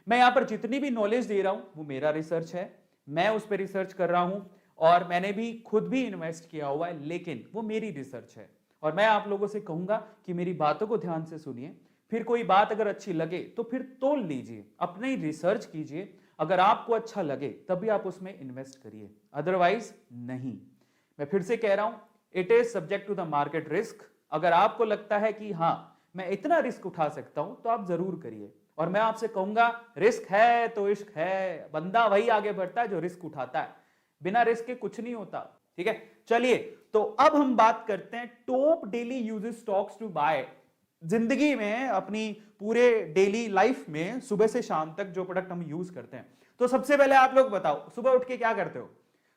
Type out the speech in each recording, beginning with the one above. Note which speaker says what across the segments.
Speaker 1: मैं यहां पर जितनी भी नॉलेज दे रहा हूं वो मेरा रिसर्च है, मैं उस पर रिसर्च कर रहा हूं और मैंने भी खुद भी इन्वेस्ट किया हुआ है, लेकिन वो मेरी रिसर्च है। और मैं आप लोगों से कहूंगा कि मेरी बातों को ध्यान से सुनिए, फिर कोई बात अगर अच्छी लगे तो फिर तोल लीजिए, अपने रिसर्च कीजिए, अगर आपको अच्छा लगे तभी आप उसमें इन्वेस्ट करिए, अदरवाइज नहीं। मैं फिर से कह रहा हूं, it is subject to the market risk. अगर आपको लगता है कि हाँ मैं इतना रिस्क उठा सकता हूं तो आप जरूर करिए। और मैं आपसे कहूंगा, रिस्क है तो इश्क है, बंदा वही आगे बढ़ता है जो रिस्क उठाता है, बिना रिस्क के कुछ नहीं होता। ठीक है, चलिए तो अब हम बात करते हैं top daily uses stocks to buy. जिंदगी में अपनी पूरे डेली लाइफ में सुबह से शाम तक जो प्रोडक्ट हम यूज करते हैं, तो सबसे पहले आप लोग बताओ सुबह उठ के क्या करते हो?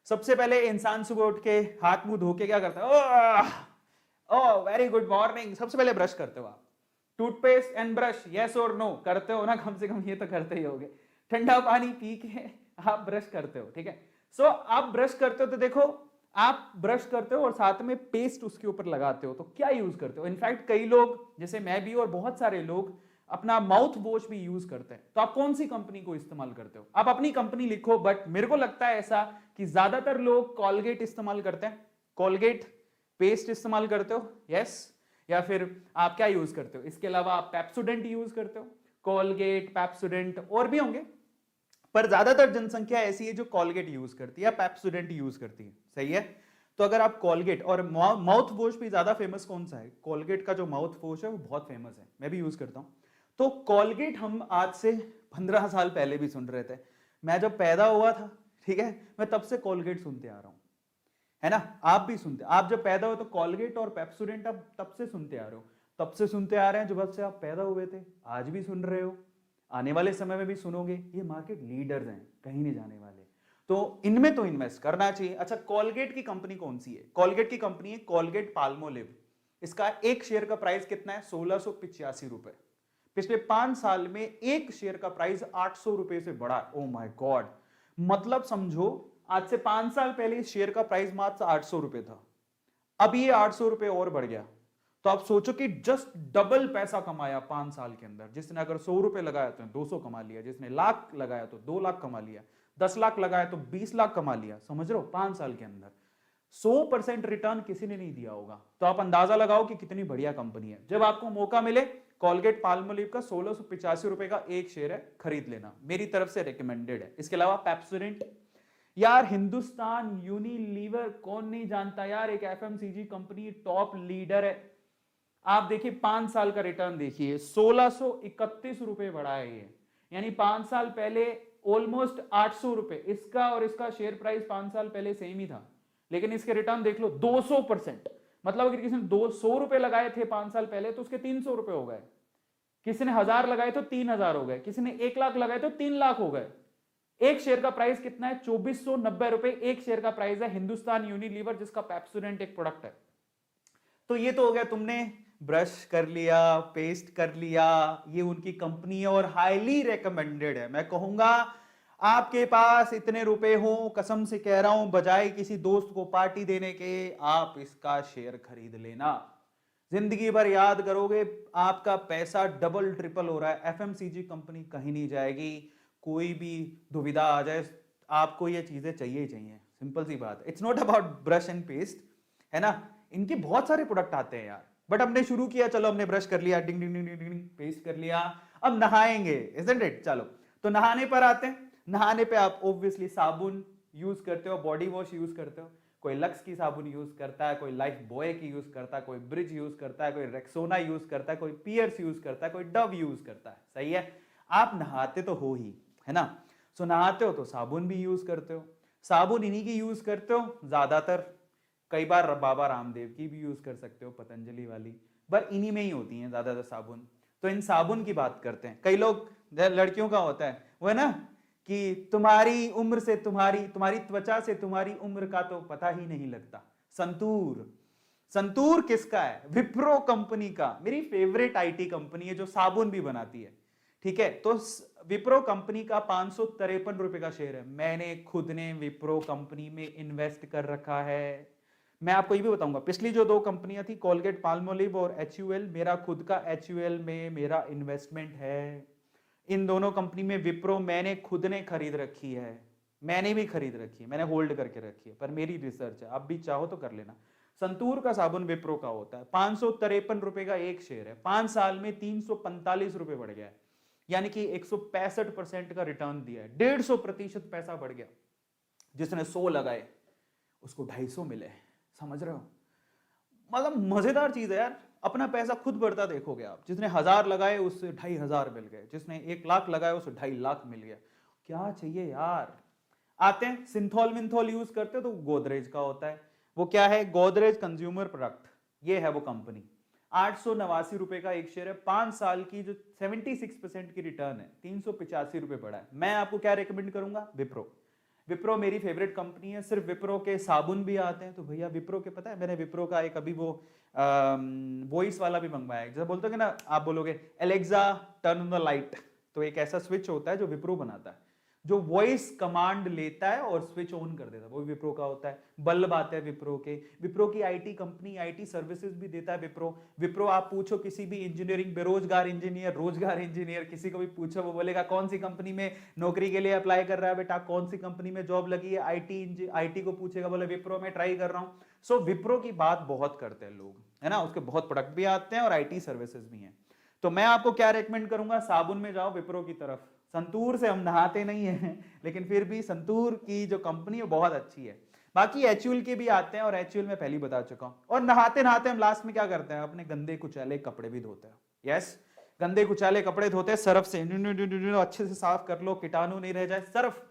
Speaker 1: सबसे पहले इंसान सुबह उठ के हाथ मुंह धो के क्या करता है? ओह वेरी गुड मॉर्निंग, सबसे पहले ब्रश करते हो आप? टूथपेस्ट एंड ब्रश, यस और नो, करते हो ना? कम से कम ये तो करते ही होगे, ठंडा पानी पी के आप ब्रश करते हो। ठीक है, सो आप ब्रश करते हो तो देखो, आप ब्रश करते हो और साथ में पेस्ट उसके ऊपर लगाते हो, तो क्या यूज करते हो? इनफैक्ट कई लोग जैसे मैं भी और बहुत सारे लोग अपना माउथ वॉश भी यूज करते हैं। तो आप कौन सी कंपनी को इस्तेमाल करते हो? आप अपनी कंपनी लिखो, बट मेरे को लगता है ऐसा कि ज्यादातर लोग कॉलगेट इस्तेमाल करते हैं। कॉलगेट पेस्ट इस्तेमाल करते हो? यस। या फिर आप क्या यूज करते हो? इसके अलावा आप पेप्सोडेंट यूज करते हो? कॉलगेट, पेप्सोडेंट और भी होंगे, पर ज्यादातर जनसंख्या ऐसी है जो कॉलगेट यूज करती है, पेप्सोडेंट यूज करती है। सही है, तो अगर आप कॉलगेट और माउथ वॉश भी ज्यादा फेमस कौन सा है? कॉलगेट का जो माउथ वॉश है वो बहुत फेमस है, मैं भी यूज करता हूं। तो कॉलगेट हम आज से 15 साल पहले भी सुन रहे थे, मैं जब पैदा हुआ था, ठीक है, मैं तब से कॉलगेट सुनते आ रहा हूं, है ना? आप भी सुनते, आप जब पैदा हो तो कॉलगेट और पेप्सोडेंट आप तब से सुनते आ रहे हो, तब से सुनते आ रहे हैं जब से आप पैदा हुए थे, आज भी सुन रहे हो, आने वाले समय में भी सुनोगे। ये मार्केट लीडर्स हैं, कहीं नहीं जाने वाले, तो इनमें तो इन्वेस्ट करना चाहिए। अच्छा, कॉलगेट की कंपनी कौन सी है? कॉलगेट की कंपनी है कॉलगेट पाल्मोलिव। इसका एक शेयर का प्राइस कितना है? 1685 रुपए। पिछले 5 साल में एक शेयर का प्राइस 800 रुपए से बढ़ा। ओ माय गॉड, मतलब समझो आज से 5 साल पहले इस शेयर का प्राइस मात्र 800 रुपए था, अब ये 800 रुपए और बढ़ गया। तो आप सोचो कि जस्ट डबल पैसा कमाया 5 साल के अंदर। जिसने अगर 100 रुपए लगाया तो 200 कमा लिया, जिसने लाख लगाया तो 2 लाख कमा लिया, 10 लाख लगाया तो 20 लाख कमा लिया। समझ रहे हो? 5 साल के अंदर 100% रिटर्न किसी ने नहीं दिया होगा। तो आप अंदाजा लगाओ कि कितनी बढ़िया कंपनी है। जब आपको मौका मिले, कॉलगेट पाल्मोलिव का 1685 रुपए का एक शेयर है, खरीद लेना, मेरी तरफ से रिकमेंडेड है। इसके अलावा पेप्सोडेंट, यार हिंदुस्तान यूनिलीवर कौन नहीं जानता यार, एक एफएमसीजी कंपनी, टॉप लीडर है। आप देखिए 5 साल का रिटर्न देखिए, 1631 रुपए बढ़ा है ये, यानी 5 साल पहले ऑलमोस्ट 800 रुपए इसका, और इसका शेयर प्राइस 5 साल पहले सेम ही था, लेकिन इसके रिटर्न देख लो 200%। मतलब अगर किसी ने 200 रुपए लगाए थे 5 साल पहले तो उसके 300 रुपए हो गए, किसी ने 1000 लगाए तो 3000 हो गए, किसी ने 1 लाख लगाए तो 3 लाख हो गए। एक शेयर का प्राइस कितना है? 2490 रुपए एक शेयर का प्राइस है हिंदुस्तान यूनिलीवर, जिसका पेप्सोडेंट एक प्रोडक्ट है। तो ये तो हो गया, तुमने ब्रश कर लिया, पेस्ट कर लिया, ये उनकी कंपनी है और हाईली रेकमेंडेड है। मैं कहूंगा आपके पास इतने रुपए हो, कसम से कह रहा हूं, बजाय किसी दोस्त को पार्टी देने के आप इसका शेयर खरीद लेना। जिंदगी भर याद करोगे, आपका पैसा डबल ट्रिपल हो रहा है। एफएमसीजी कंपनी कहीं नहीं जाएगी, कोई भी दुविधा आ जाए, आपको ये चीजें चाहिए ही चाहिए, सिंपल सी बात। It's not about brush and paste, है ना? इनके बहुत सारे प्रोडक्ट आते हैं यार, बट हमने शुरू किया, चलो हमने ब्रश कर लिया, डिंग डिंग डिंग डिंग डिंग, पेस्ट कर लिया, अब नहाएंगे, इजंट इट? चलो तो नहाने पर आते हैं। नहाने पे आप ऑब्वियसली साबुन यूज करते हो, बॉडी वॉश यूज करते हो। कोई लक्स की साबुन यूज करता है, कोई लाइफ बॉय की यूज करता है, कोई ब्रिज यूज करता है, कोई रेक्सोना यूज करता है, कोई पियर्स यूज करता है, कोई डव यूज करता है। सही है, आप नहाते तो हो ही, है ना? सो नहाते हो तो साबुन भी यूज करते हो, साबुन इन्हीं की यूज करते हो ज्यादातर। कई बार बाबा रामदेव की भी यूज कर सकते हो, पतंजलि वाली, पर इन्हीं में ही होती हैं ज्यादातर साबुन। तो इन साबुन की बात करते हैं। कई लोग, लड़कियों का होता है वो, है ना, कि तुम्हारी उम्र से तुम्हारी त्वचा से तुम्हारी उम्र का तो पता ही नहीं लगता। संतूर, संतूर किसका है? विप्रो कंपनी का, मेरी फेवरेट आईटी कंपनी है जो साबुन भी बनाती है। ठीक है, तो विप्रो कंपनी का 553 रुपए का शेयर है। मैंने खुद ने विप्रो कंपनी में इन्वेस्ट कर रखा है। मैं आपको ये भी बताऊंगा, पिछली जो दो कंपनियां थी, कॉलगेट पाल्मोलिव और एचयूएल, मेरा खुद का एचयूएल में मेरा इन्वेस्टमेंट है। इन दोनों कंपनी में विप्रो मैंने खुद ने खरीद रखी है, मैंने भी खरीद रखी है, मैंने होल्ड करके रखी है, पर मेरी रिसर्च है, आप भी चाहो तो कर लेना। संतूर का साबुन विप्रो का होता है, 553 रुपए का एक शेयर है, 5 साल में 345 रुपए बढ़ गया है, यानी कि 165% का रिटर्न दिया है, 150% पैसा बढ़ गया। जिसने 100 लगाए उसको 250 मिले, समझ रहे हो? मतलब मजेदार चीज है यार, अपना पैसा खुद बढ़ता देखोगे आप। जिसने 1000 लगाए उससे 2500 मिल गए, जिसने 1 लाख लगाए उससे 2.5 लाख मिल गया। क्या चाहिए यार। आते हैं सिंथॉल मिंथॉल यूज करते हो तो गोदरेज का होता है। वो क्या है? गोदरेज कंज्यूमर प्रोडक्ट, ये है वो कंपनी। 889 रुपए का एक शेयर है, 5 साल की जो 76% की रिटर्न है, 385 रुपए पड़ा है। मैं आपको क्या रेकमेंड करूंगा? विप्रो। विप्रो मेरी फेवरेट कंपनी है। सिर्फ विप्रो के साबुन भी आते हैं, तो भैया विप्रो के पता है, मैंने विप्रो का एक अभी वो वॉइस वाला भी मंगवाया है। जैसे बोलते हो ना, आप बोलोगे Alexa turn on the light, तो एक ऐसा स्विच होता है जो विप्रो बनाता है, जो वॉइस कमांड लेता है और स्विच ऑन कर देता है, वो भी विप्रो का होता है। बल्ब आते हैं विप्रो के। विप्रो की आईटी कंपनी, आईटी सर्विसेज भी देता है विप्रो। विप्रो आप पूछो किसी भी इंजीनियरिंग, बेरोजगार इंजीनियर, रोजगार इंजीनियर, किसी को भी पूछो, वो बोलेगा कौन सी कंपनी में नौकरी के लिए अप्लाई कर रहा है बेटा, कौन सी कंपनी में जॉब लगी है, आईटी को पूछेगा, बोले विप्रो में ट्राई कर रहा हूं। सो विप्रो की बात बहुत करते हैं लोग, है ना, उसके बहुत प्रोडक्ट भी आते हैं और आईटी सर्विसेज भी हैं। तो मैं आपको क्या रेकमेंड करूंगा? साबुन में जाओ विप्रो की तरफ। संतूर से हम नहाते नहीं हैं लेकिन फिर भी संतूर की जो कंपनी है बहुत अच्छी है। बाकी एचयूएल के भी आते हैं और एचयूएल में पहले ही बता चुका हूं। और नहाते नहाते हम लास्ट में क्या करते हैं? अपने गंदे कुचैले कपड़े भी धोते हैं। यस, गंदे कुचैले कपड़े धोते हैं सर्फ से, अच्छे से साफ कर लो, कीटाणु नहीं रह जाए। सर्फ,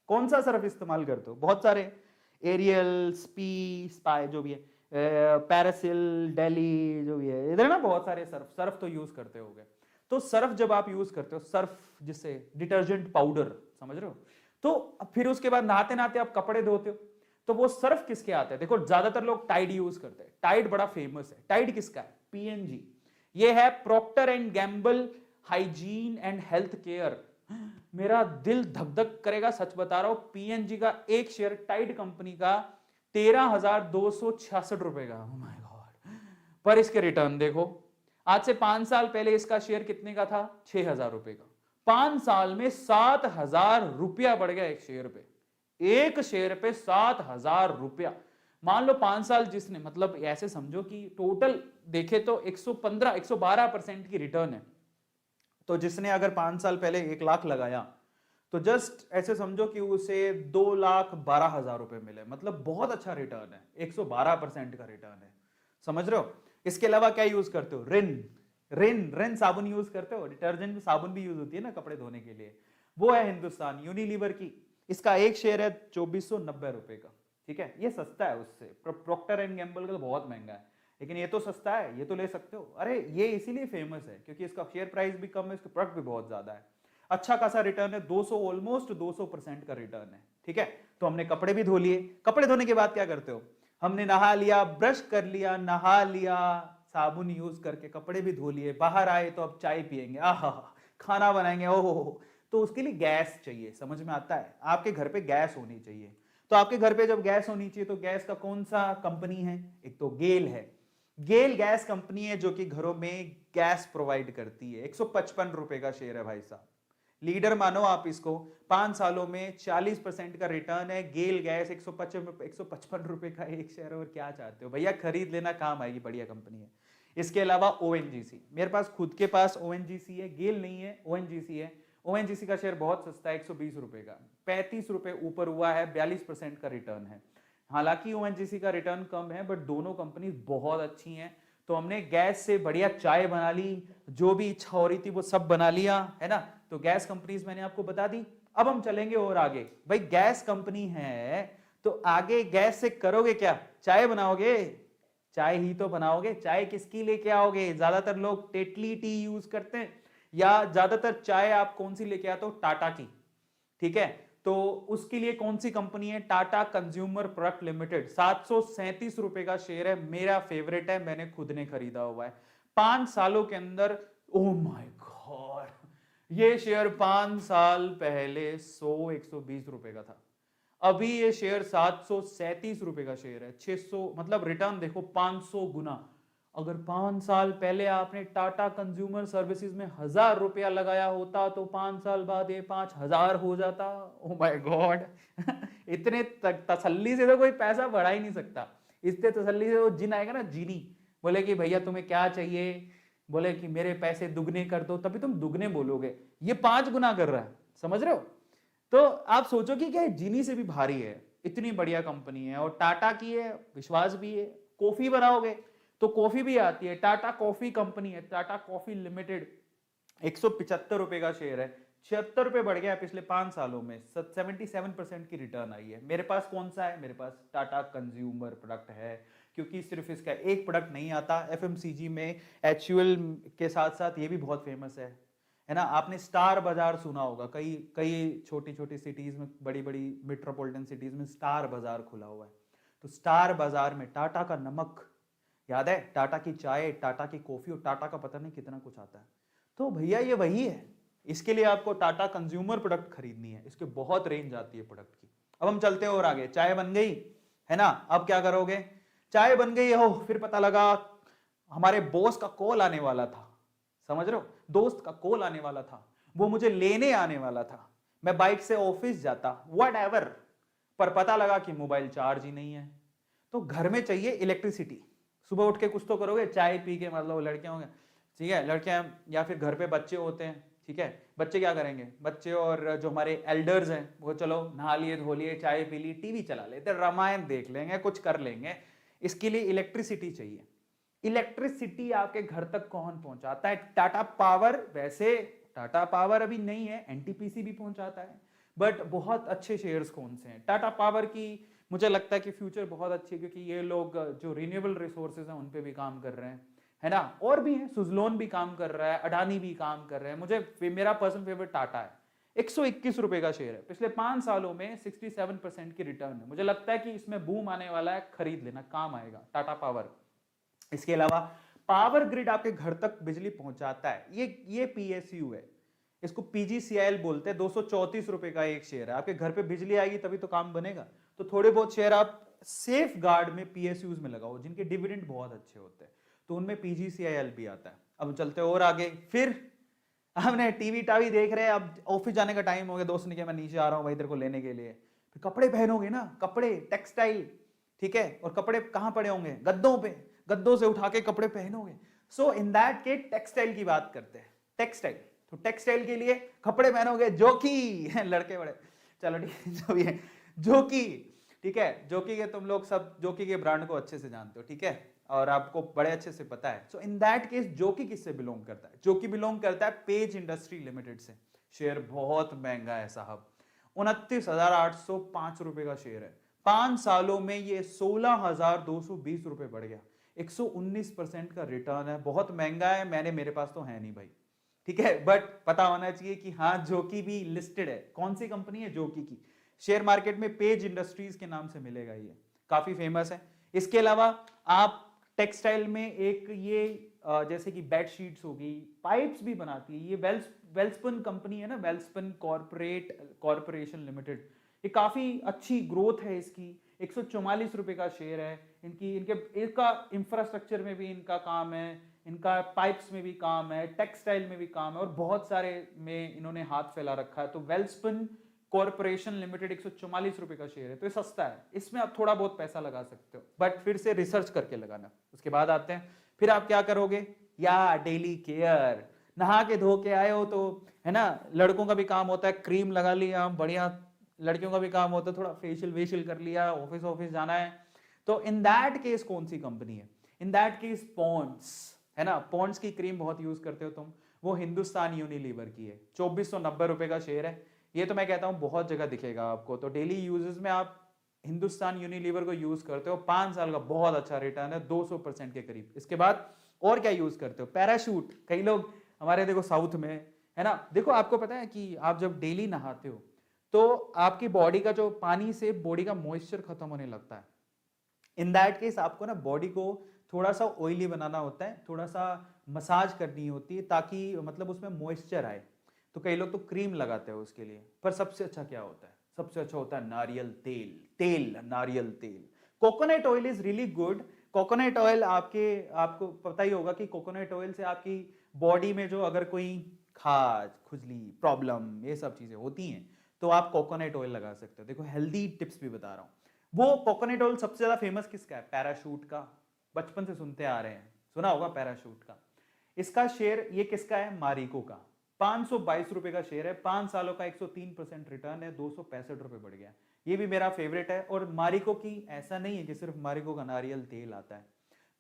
Speaker 1: कौन सा सर्फ इस्तेमाल करते हो? बहुत सारे, एरियल, स्पाई जो भी है, पैरासिल, डेली जो भी है, इधर ना बहुत सारे सर्फ तो यूज करते होगे। तो सर्फ जब आप यूज करते हो, सर्फ जिससे डिटर्जेंट पाउडर, समझ रहे हो, तो फिर उसके बाद नहाते नहाते आप कपड़े धोते हो, तो वो सर्फ किसके आते हैं? देखो ज्यादातर लोग टाइड यूज करते हैं, टाइड बड़ा फेमस है। टाइड किसका है? पीएनजी। ये है Procter and Gamble hygiene and health care. मेरा दिल धक धक करेगा, सच बता रहा हूं। पीएनजी का एक शेयर, टाइड कंपनी का, 13,266 रुपए का। oh my God। पर इसके रिटर्न देखो, आज से 5 साल पहले इसका शेयर कितने का था? 6,000 रुपए का। 5 साल में 7,000 रुपया बढ़ गया एक शेयर पे। एक शेयर पे 7,000 रुपया। मान लो 5 साल जिसने, मतलब ऐसे समझो कि टोटल देखे तो 112% की रिटर्न है। तो जिसने अगर 5 साल पहले 1 लाख लगाया, तो जस्ट ऐसे समझो कि उसे 2,12,000 रुपए मिले। मतलब बहुत अच्छा रिटर्न है, 112% का रिटर्न है, समझ रहे हो? इसके अलावा क्या यूज करते हो? रिन साबुन यूज करते हो। डिटर्जेंट में साबुन भी यूज होती है ना कपड़े धोने के लिए, वो है हिंदुस्तान यूनिलीवर की। इसका एक शेयर है 2490 रुपए का। ठीक है, ये सस्ता है उससे। प्रॉक्टर एंड गैम्बल का तो बहुत महंगा है, लेकिन ये तो सस्ता है, ये तो ले सकते हो। अरे ये इसीलिए फेमस है क्योंकि इसका शेयर प्राइस भी कम है, इसके प्रोडक्ट भी बहुत ज्यादा है। अच्छा खासा रिटर्न है, 200, ऑलमोस्ट 200% का रिटर्न है। ठीक है, तो हमने कपड़े भी धो लिए। कपड़े धोने के बाद क्या करते हो? हमने नहा लिया, ब्रश कर लिया, नहा लिया, साबुन यूज करके कपड़े भी धो लिए, बाहर आए तो अब चाय पियेंगे, आहा, खाना बनाएंगे, ओहो। तो उसके लिए गैस चाहिए, समझ में आता है? आपके घर पे गैस होनी चाहिए। तो आपके घर पे जब गैस होनी चाहिए, तो गैस का कौन सा कंपनी है? एक तो गेल है। गेल गैस कंपनी है जो कि घरों में गैस प्रोवाइड करती है। 155 रुपए का शेयर है भाई साहब, लीडर मानो आप इसको। 5 सालों में 40% का रिटर्न है। गेल गैस 155 रुपए का एक शेयर, और क्या चाहते हो भैया? खरीद लेना, काम आएगी, बढ़िया कंपनी है। इसके अलावा ओएनजीसी, मेरे पास खुद के पास ओएनजीसी है, गेल नहीं है, ओएनजीसी है। ओएनजीसी का शेयर बहुत सस्ता है, 120 रुपए का, 35 रुपए ऊपर हुआ है, 42% का रिटर्न है। हालांकि ओएनजीसी का रिटर्न कम है, बट दोनों कंपनी बहुत अच्छी हैं। तो हमने गैस से बढ़िया चाय बना ली, जो भी इच्छा हो रही थी वो सब बना लिया, है ना। तो गैस कंपनीज मैंने आपको बता दी। अब हम चलेंगे और आगे। भाई गैस कंपनी है तो आगे गैस से करोगे क्या? चाय बनाओगे, चाय ही तो बनाओगे। चाय किसकी लेके आओगे? ज्यादातर लोग टेटली टी यूज करते हैं, या ज्यादातर चाय आप कौन सी लेके आते हो? टाटा की। ठीक है, तो उसके लिए कौन सी कंपनी है? Tata consumer product limited. 737 रुपए का शेयर है, मेरा फेवरेट है, मैंने खुद ने खरीदा हुआ है 5 सालों के अंदर। ओह माय गॉड, ये शेयर 5 साल पहले 120 रुपए का था, अभी ये शेयर 737 रुपए का शेयर है। 600, मतलब रिटर्न देखो 500 गुना। अगर 5 साल पहले आपने टाटा कंज्यूमर सर्विसेज में 1,000 रुपया लगाया होता तो 5 साल बाद ये 5,000 हो जाता। Oh my God. इतने तसल्ली से तो कोई पैसा बढ़ा ही नहीं सकता। इतने तसल्ली से वो जिन आएगा ना, जीनी, बोले कि भैया तुम्हें क्या चाहिए, बोले कि मेरे पैसे दुगने कर दो, तभी तुम दुगने बोलोगे। ये 5 गुना कर रहा है, समझ रहे हो? तो आप सोचो कि क्या जीनी से भी भारी है। इतनी बढ़िया कंपनी है और टाटा की है, विश्वास भी है। कॉफी बनाओगे तो कॉफी भी आती है, टाटा कॉफी कंपनी है, टाटा कॉफी लिमिटेड। 175 रुपए का शेयर है, 76 रुपए बढ़ गया है पिछले 5 सालों में। 77% की रिटर्न आई है। मेरे पास कौन सा है? मेरे पास टाटा कंज्यूमर प्रोडक्ट है, क्योंकि सिर्फ इसका एक प्रोडक्ट नहीं आता एफएमसीजी में, एचयूएल के साथ साथ ये भी बहुत फेमस है ना। आपने स्टार बाजार सुना होगा, कई कई छोटी छोटी सिटीज में, बड़ी बड़ी मेट्रोपॉलिटन सिटीज में स्टार बाजार खुला हुआ है। तो स्टार बाजार में टाटा का नमक याद है, टाटा की चाय, टाटा की कॉफी और टाटा का पता नहीं कितना कुछ आता है। तो भैया ये वही है। इसके लिए आपको टाटा कंज्यूमर प्रोडक्ट खरीदनी है, इसके बहुत रेंज आती है प्रोडक्ट की। अब हम चलते हैं और आगे। चाय बन गई है ना, अब क्या करोगे? चाय बन गई हो, फिर पता लगा हमारे बॉस का कॉल आने वाला था, समझ रहे हो? दोस्त का कॉल आने वाला था, वो मुझे लेने आने वाला था, मैं बाइक से ऑफिस जाता, व्हाटएवर, पर पता लगा कि मोबाइल चार्ज ही नहीं है। तो घर में चाहिए इलेक्ट्रिसिटी। सुबह उठ के कुछ तो करोगे, चाय पी के, मतलब लड़कियां होंगे, ठीक है, लड़कियां, या फिर घर पे बच्चे होते हैं, ठीक है, बच्चे क्या करेंगे? बच्चे और जो हमारे एल्डर्स हैं वो चलो नहा लिए, धो लिए, चाय पी ली, टीवी चला लेते, रामायण देख लेंगे, कुछ कर लेंगे। इसके लिए इलेक्ट्रिसिटी चाहिए। इलेक्ट्रिसिटी आपके घर तक कौन पहुंचाता है? टाटा पावर। वैसे टाटा पावर अभी नहीं है, एनटीपीसी भी पहुंचाता है, बट बहुत अच्छे शेयर्स कौन से हैं? टाटा पावर की मुझे लगता है कि फ्यूचर बहुत अच्छी है, क्योंकि ये लोग जो रिन्यूएबल रिसोर्सेज हैं उन पे भी काम कर रहे हैं, है ना। और भी हैं, सुजलोन भी काम कर रहा है, अडानी भी काम कर रहे हैं। मेरा पर्सनल फेवरेट टाटा है। 121 रुपए का शेयर है, पिछले 5 सालों में 67% की रिटर्न है। मुझे लगता है कि इसमें बूम आने वाला है, खरीद लेना, काम आएगा टाटा पावर। इसके अलावा पावर ग्रिड आपके घर तक बिजली पहुंचाता है, ये पीएसयू है, इसको पीजीसीआईएल बोलते हैं। 234 रुपए का एक शेयर है। आपके घर पे बिजली आएगी तभी तो काम बनेगा। तो थोड़े बहुत शेयर आप सेफ गार्ड में, पीएसयूज में लगाओ, जिनके डिविडेंड बहुत अच्छे होते हैं, तो उनमें पीजीसीआईएल भी आता है। अब चलते और आगे। फिर हमने टीवी टावी देख रहे हैं, अब ऑफिस जाने का टाइम हो गया, दोस्त ने कहा मैं नीचे आ रहा हूँ भाई तेरे को लेने के लिए। फिर कपड़े पहनोगे ना, कपड़े टेक्सटाइल, ठीक है, और कपड़े कहाँ पड़े होंगे? गद्दों पे, गद्दों से उठा के कपड़े पहनोगे। सो इन दैट केस टेक्सटाइल की बात करते हैं। टेक्सटाइल, तो टेक्सटाइल के लिए कपड़े पहनोगे, जो कि लड़के बड़े, चलो ठीक है, जो भी है, जो कि, ठीक है, जोकी के तुम लोग सब जोकी के ब्रांड को अच्छे से जानते हो, ठीक है, और आपको बड़े अच्छे से पता है। सो इन दैट केस जोकी किससे बिलोंग करता है? जोकी बिलोंग करता है पेज इंडस्ट्री लिमिटेड से। शेयर बहुत महंगा है साहब, 29,805 रुपए का शेयर है। 5 सालों में ये 16,220 रुपए बढ़ गया, 119% का रिटर्न है। बहुत महंगा है, मेरे पास तो है नहीं भाई, ठीक है, बट पता होना चाहिए कि हाँ जोकी भी लिस्टेड है। कौन सी कंपनी है जोकी की? शेयर मार्केट में पेज इंडस्ट्रीज के नाम से मिलेगा, ये काफी फेमस है। इसके अलावा आप टेक्सटाइल में एक ये जैसे कि बेड शीट्स होगी, पाइप्स भी बनाती है, ये वेल्सपन कंपनी है ना, वेल्सपन कॉर्पोरेशन लिमिटेड। ये काफी अच्छी ग्रोथ है इसकी, 144 रुपए का शेयर है। इनका इंफ्रास्ट्रक्चर में भी इनका काम है, इनका पाइप्स में भी काम है, टेक्सटाइल में भी काम है, और बहुत सारे में इन्होंने हाथ फैला रखा है। तो वेल्सपन कॉर्पोरेशन लिमिटेड 144 रुपए का शेयर है, तो ये सस्ता है, इसमें आप थोड़ा बहुत पैसा लगा सकते हो, बट फिर से रिसर्च करके लगाना। उसके बाद आते हैं, फिर आप क्या करोगे? या डेली केयर, नहा के धो के आए हो तो, है ना, लड़कों का भी काम होता है, क्रीम लगा लिया बढ़िया, लड़कियों का भी काम होता है थोड़ा फेशियल वेशियल कर लिया, ऑफिस जाना है। तो इन दैट केस कौन सी कंपनी है? इन दैट केस पॉन्ड्स, है ना, पॉन्ड्स की क्रीम बहुत यूज करते हो तुम, वो हिंदुस्तान यूनिलीवर की है, 2490 रुपए का शेयर है। ये तो मैं कहता हूं बहुत जगह दिखेगा आपको, तो डेली यूजेस में आप हिंदुस्तान यूनिलीवर को यूज करते हो, 5 साल का बहुत अच्छा रिटर्न है, 200% के करीब। इसके बाद और क्या यूज करते हो? पैराशूट। कई लोग हमारे देखो साउथ में, है ना, देखो आपको पता है कि आप जब डेली नहाते हो तो आपकी बॉडी का जो पानी से बॉडी का मॉइस्चर खत्म होने लगता है। इन दैट केस आपको ना बॉडी को थोड़ा सा ऑयली बनाना होता है, थोड़ा सा मसाज करनी होती है, ताकि मतलब उसमें मॉइस्चर आए। तो कई लोग तो क्रीम लगाते हैं उसके लिए, पर सबसे अच्छा क्या होता है? सबसे अच्छा होता है नारियल तेल। नारियल तेल, coconut oil is really good, coconut oil आपको पता ही होगा कि कोकोनट ऑयल से आपकी बॉडी में जो अगर कोई खाज, खुजली, प्रॉब्लम, ये सब चीजें होती हैं तो आप कोकोनट ऑयल लगा सकते हो। देखो हेल्दी टिप्स भी बता रहा हूँ। वो कोकोनट ऑयल सबसे ज्यादा फेमस किसका है? पैराशूट का। बचपन से सुनते आ रहे हैं, सुना होगा पैराशूट का। इसका शेयर ये किसका है? मारिको का। 522 रुपए का शेयर है, 5 सालों का 103% रिटर्न है, 265 रुपए बढ़ गया। ये भी मेरा फेवरेट है। और मारिको की ऐसा नहीं है कि सिर्फ मारिको का नारियल तेल आता है,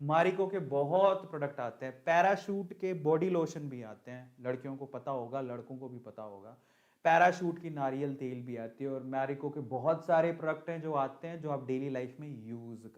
Speaker 1: मारिको के बहुत प्रोडक्ट आते हैं। पैराशूट के बॉडी लोशन भी आते हैं, लड़कियों को पता होगा, लड़कों को भी पता होगा। पैराशूट की नारियल तेल भी आती है और मैरिको के बहुत सारे प्रोडक्ट हैं जो आते हैं, जो आप डेली लाइफ में यूज